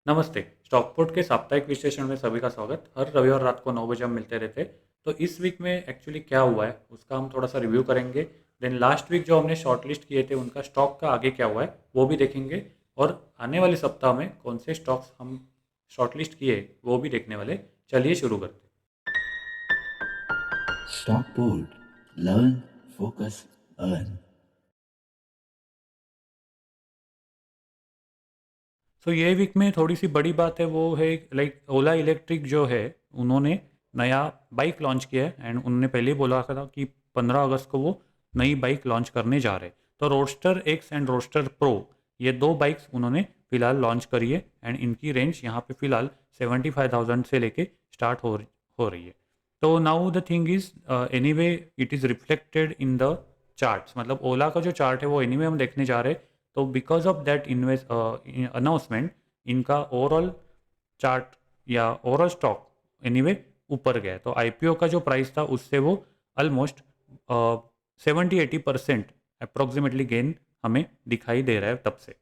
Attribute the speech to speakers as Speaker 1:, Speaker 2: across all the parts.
Speaker 1: नमस्ते। स्टॉकपोर्ट के साप्ताहिक विश्लेषण में सभी का स्वागत। हर रविवार रात को 9 बजे हम मिलते रहते हैं। तो इस वीक में एक्चुअली क्या हुआ है उसका हम थोड़ा सा रिव्यू करेंगे। देन लास्ट वीक जो हमने शॉर्टलिस्ट किए थे उनका स्टॉक का आगे क्या हुआ है वो भी देखेंगे। और आने वाले सप्ताह में कौन से स्टॉक्स हम शॉर्टलिस्ट किए वो भी देखने वाले। चलिए शुरू करते हैं।
Speaker 2: Stockport. Learn, focus, earn.
Speaker 1: सो ये वीक में थोड़ी सी बड़ी बात है वो है लाइक ओला इलेक्ट्रिक जो है उन्होंने नया बाइक लॉन्च किया है एंड उन्होंने पहले ही बोला था कि 15 अगस्त को वो नई बाइक लॉन्च करने जा रहे हैं। तो roadster x and roadster pro ये दो बाइक्स उन्होंने फिलहाल लॉन्च करी है एंड इनकी रेंज यहाँ पे फिलहाल 75,000 से लेके स्टार्ट हो रही है। तो now the thing is any way it is reflected in the charts, मतलब ओला का जो चार्ट है वो एनी हम देखने जा रहे हैं। तो because of that invest announcement इनका ओवरऑल चार्ट या ओवरऑल स्टॉक एनीवे ऊपर गया है। तो आईपीओ का जो प्राइस था उससे वो ऑलमोस्ट 70-80% अप्रोक्सीमेटली गेन हमें दिखाई दे रहा है तब से।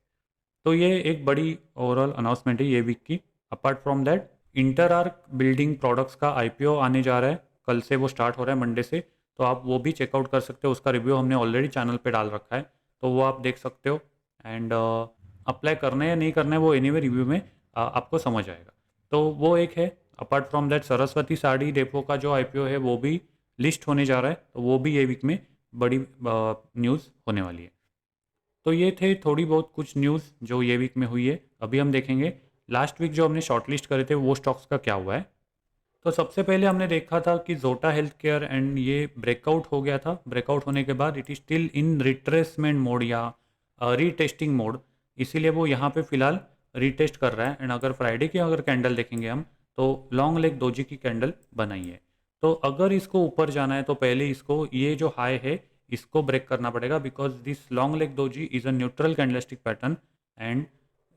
Speaker 1: तो ये एक बड़ी ओवरऑल अनाउंसमेंट है ये वीक की। Apart from that inter arc building products का आईपीओ आने जा रहा है, कल से वो स्टार्ट हो रहा है मंडे से। तो आप वो भी चेकआउट कर सकते हो, उसका रिव्यू हमने ऑलरेडी चैनल पे डाल रखा है, तो वो आप देख सकते हो। एंड अप्लाई करना है या नहीं करना है वो एनीवे रिव्यू में आपको समझ आएगा। तो वो एक है। Apart from that Saraswati sari depot का जो आईपीओ है वो भी लिस्ट होने जा रहा है, तो वो भी ये वीक में बड़ी न्यूज़ होने वाली है। तो ये थे थोड़ी बहुत कुछ न्यूज़ जो ये वीक में हुई है। अभी हम देखेंगे लास्ट वीक जो हमने शॉर्टलिस्ट करे थे वो स्टॉक्स का क्या हुआ है। तो सबसे पहले हमने देखा था कि जोटा हेल्थ केयर एंड ये ब्रेकआउट हो गया था। ब्रेकआउट होने के बाद it is still in retracement mode या रीटेस्टिंग मोड, इसीलिए वो यहाँ पे फिलहाल रीटेस्ट कर रहा है। एंड अगर फ्राइडे की अगर कैंडल देखेंगे हम तो लॉन्ग लेग दोजी की कैंडल बनाई है। तो अगर इसको ऊपर जाना है तो पहले इसको ये जो हाई है इसको ब्रेक करना पड़ेगा, because this long leg doji is a neutral candlestick pattern and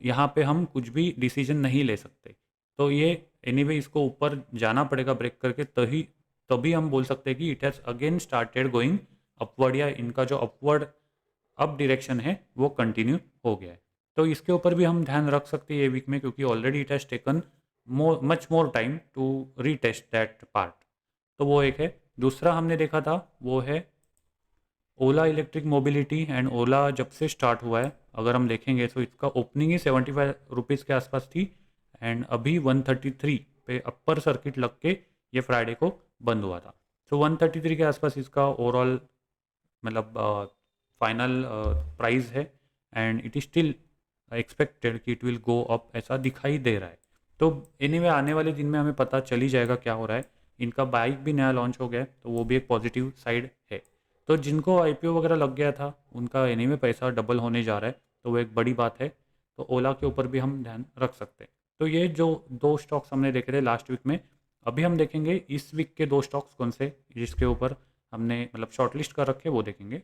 Speaker 1: यहाँ पे हम कुछ भी डिसीजन नहीं ले सकते। तो ये एनीवे इसको ऊपर जाना पड़ेगा ब्रेक करके, तभी तभी हम बोल सकते हैं कि it has again started going upward, या इनका जो अपवर्ड अप डायरेक्शन है वो कंटिन्यू हो गया है। तो इसके ऊपर भी हम ध्यान रख सकते हैं ये वीक में, क्योंकि already it has taken much more time to retest that part. तो वो एक है। दूसरा हमने देखा था वो है ओला इलेक्ट्रिक मोबिलिटी। एंड ओला जब से स्टार्ट हुआ है अगर हम देखेंगे तो इसका ओपनिंग ही 75 रुपीज़ के आसपास थी एंड अभी 133 पे अपर सर्किट लग के ये फ्राइडे को बंद हुआ था। तो 133 के आसपास इसका ओवरऑल मतलब फाइनल प्राइस है and it is still expected कि इट विल गो अप, ऐसा दिखाई दे रहा है। तो एनीवे आने वाले दिन में हमें पता चल ही जाएगा क्या हो रहा है। इनका बाइक भी नया लॉन्च हो गया है तो वो भी एक पॉजिटिव साइड है। तो जिनको आईपीओ वगैरह लग गया था उनका एनीवे पैसा डबल होने जा रहा है, तो वो एक बड़ी बात है। तो ओला के ऊपर भी हम ध्यान रख सकते हैं। तो ये जो दो स्टॉक्स हमने देखे थे लास्ट वीक में, अभी हम देखेंगे इस वीक के दो स्टॉक्स कौन से जिसके ऊपर हमने मतलब शॉर्टलिस्ट कर रखे वो देखेंगे।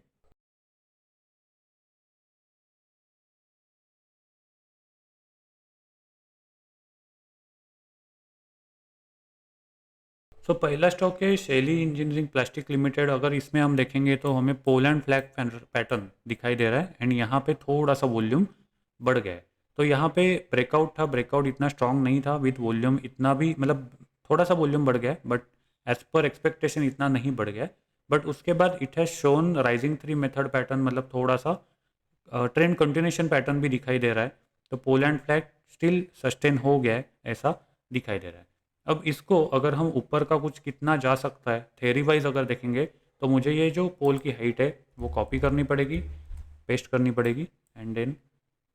Speaker 1: सो पहला स्टॉक है शैली इंजीनियरिंग प्लास्टिक लिमिटेड। अगर इसमें हम देखेंगे तो हमें पोल एंड फ्लैग पैटर्न दिखाई दे रहा है एंड यहाँ पे थोड़ा सा वॉल्यूम बढ़ गया है। तो यहाँ पे ब्रेकआउट था, ब्रेकआउट इतना स्ट्रांग नहीं था विद वॉल्यूम इतना भी, मतलब थोड़ा सा वॉल्यूम बढ़ गया है बट एज पर एक्सपेक्टेशन इतना नहीं बढ़ गया है। बट उसके बाद it has shown rising three method pattern, मतलब थोड़ा सा ट्रेंड कंटिन्यूशन पैटर्न भी दिखाई दे रहा है। तो poll and flag still sustain हो गया है ऐसा दिखाई दे रहा है। अब इसको अगर हम ऊपर का कुछ कितना जा सकता है थेरी वाइज अगर देखेंगे तो मुझे ये जो पोल की हाइट है वो कॉपी करनी पड़ेगी, पेस्ट करनी पड़ेगी एंड देन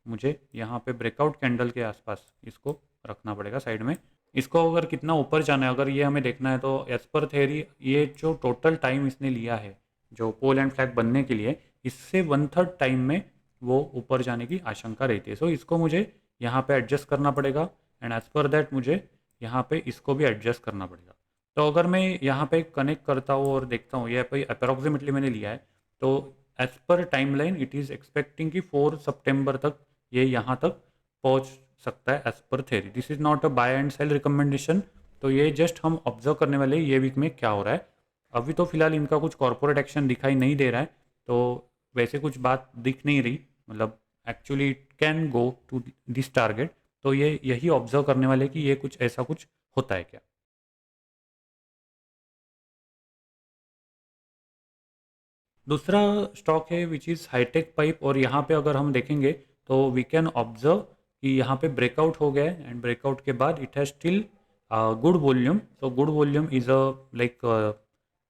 Speaker 1: मुझे यहाँ पे ब्रेकआउट कैंडल के आसपास इसको रखना पड़ेगा साइड में। इसको अगर कितना ऊपर जाना है अगर ये हमें देखना है तो एज पर थेरी ये जो टोटल टाइम इसने लिया है जो पोल एंड फ्लैग बनने के लिए, इससे 1/3 टाइम में वो ऊपर जाने की आशंका रहती है। सो इसको मुझे यहाँ पे एडजस्ट करना पड़ेगा एंड एज पर दैट मुझे यहाँ पे इसको भी एडजस्ट करना पड़ेगा। तो अगर मैं यहाँ पे कनेक्ट करता हूँ और देखता हूँ ये पे अप्रोक्सीमेटली मैंने लिया है, तो as per timeline it is expecting कि 4 सितंबर तक ये यहाँ तक पहुँच सकता है as per theory. This is not a buy and sell recommendation. तो ये जस्ट हम ऑब्जर्व करने वाले ये वीक में क्या हो रहा है। अभी तो फिलहाल इनका कुछ कॉर्पोरेट एक्शन दिखाई नहीं दे रहा है, तो वैसे कुछ बात दिख नहीं रही, मतलब actually it can go to this target. तो ये यही ऑब्जर्व करने वाले कि ये कुछ ऐसा कुछ होता है क्या। दूसरा स्टॉक है विच इज़ हाईटेक पाइप, और यहाँ पे अगर हम देखेंगे तो वी कैन ऑब्जर्व कि यहाँ पे ब्रेकआउट हो गया है, एंड ब्रेकआउट के बाद it has still good volume. So good volume is a like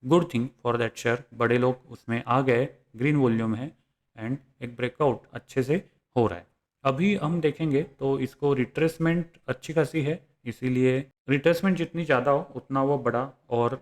Speaker 1: good thing for that share. बड़े लोग उसमें आ गए, ग्रीन वॉल्यूम है, एंड एक ब्रेकआउट अच्छे से हो रहा है। अभी हम देखेंगे तो इसको रिट्रेसमेंट अच्छी खासी है, इसीलिए रिट्रेसमेंट जितनी ज़्यादा हो उतना वो बड़ा और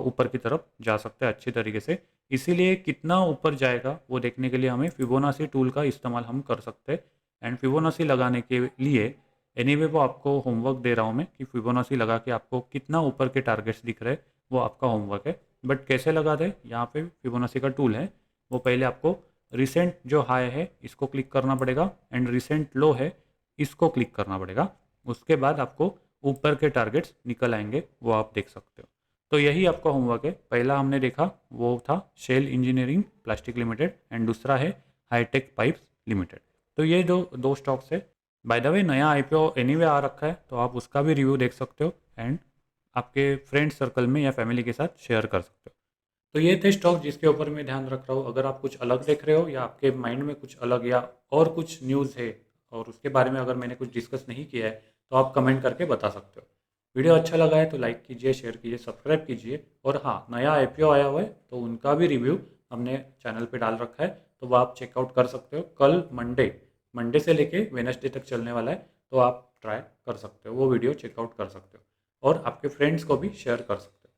Speaker 1: ऊपर की तरफ जा सकता है अच्छी तरीके से। इसीलिए कितना ऊपर जाएगा वो देखने के लिए हमें फिबोनाची टूल का इस्तेमाल हम कर सकते हैं। एंड फिबोनाची लगाने के लिए एनीवे वो आपको होमवर्क दे रहा हूँ मैं कि फिबोनाची लगा के आपको कितना ऊपर के टारगेट्स दिख रहे हैं, वो आपका होमवर्क है। बट कैसे लगा दे, यहाँ पे फिबोनाची का टूल है, वो पहले आपको रिसेंट जो हाई है इसको क्लिक करना पड़ेगा, एंड रिसेंट लो है इसको क्लिक करना पड़ेगा। उसके बाद आपको ऊपर के टारगेट्स निकल आएंगे, वो आप देख सकते हो। तो यही आपका होमवर्क है। पहला हमने देखा वो था Shell engineering plastic limited, and दूसरा है हाईटेक पाइप्स लिमिटेड। तो ये दो दो स्टॉक्स है। बाय द वे नया आईपीओ एनीवे आ रखा है, तो आप उसका भी रिव्यू देख सकते हो, एंड आपके फ्रेंड सर्कल में या फैमिली के साथ शेयर कर सकते हो। तो ये थे स्टॉक जिसके ऊपर मैं ध्यान रख रहा हूँ। अगर आप कुछ अलग देख रहे हो या आपके माइंड में कुछ अलग या और कुछ न्यूज़ है और उसके बारे में अगर मैंने कुछ डिस्कस नहीं किया है, तो आप कमेंट करके बता सकते हो। वीडियो अच्छा लगा है तो लाइक कीजिए, शेयर कीजिए, सब्सक्राइब कीजिए। और हाँ, नया आईपीओ आया हुआ है तो उनका भी रिव्यू हमने चैनल पे डाल रखा है, तो वो आप चेकआउट कर सकते हो। कल मंडे मंडे से लेके वेडनेसडे तक चलने वाला है, तो आप ट्राई कर सकते हो, वो वीडियो चेकआउट कर सकते हो और आपके फ्रेंड्स को भी शेयर कर सकते हो।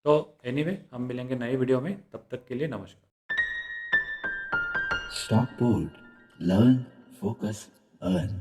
Speaker 1: तो एनीवे हम मिलेंगे नए वीडियो में, तब तक के लिए नमस्कार।
Speaker 2: Stockport. Learn, focus, earn.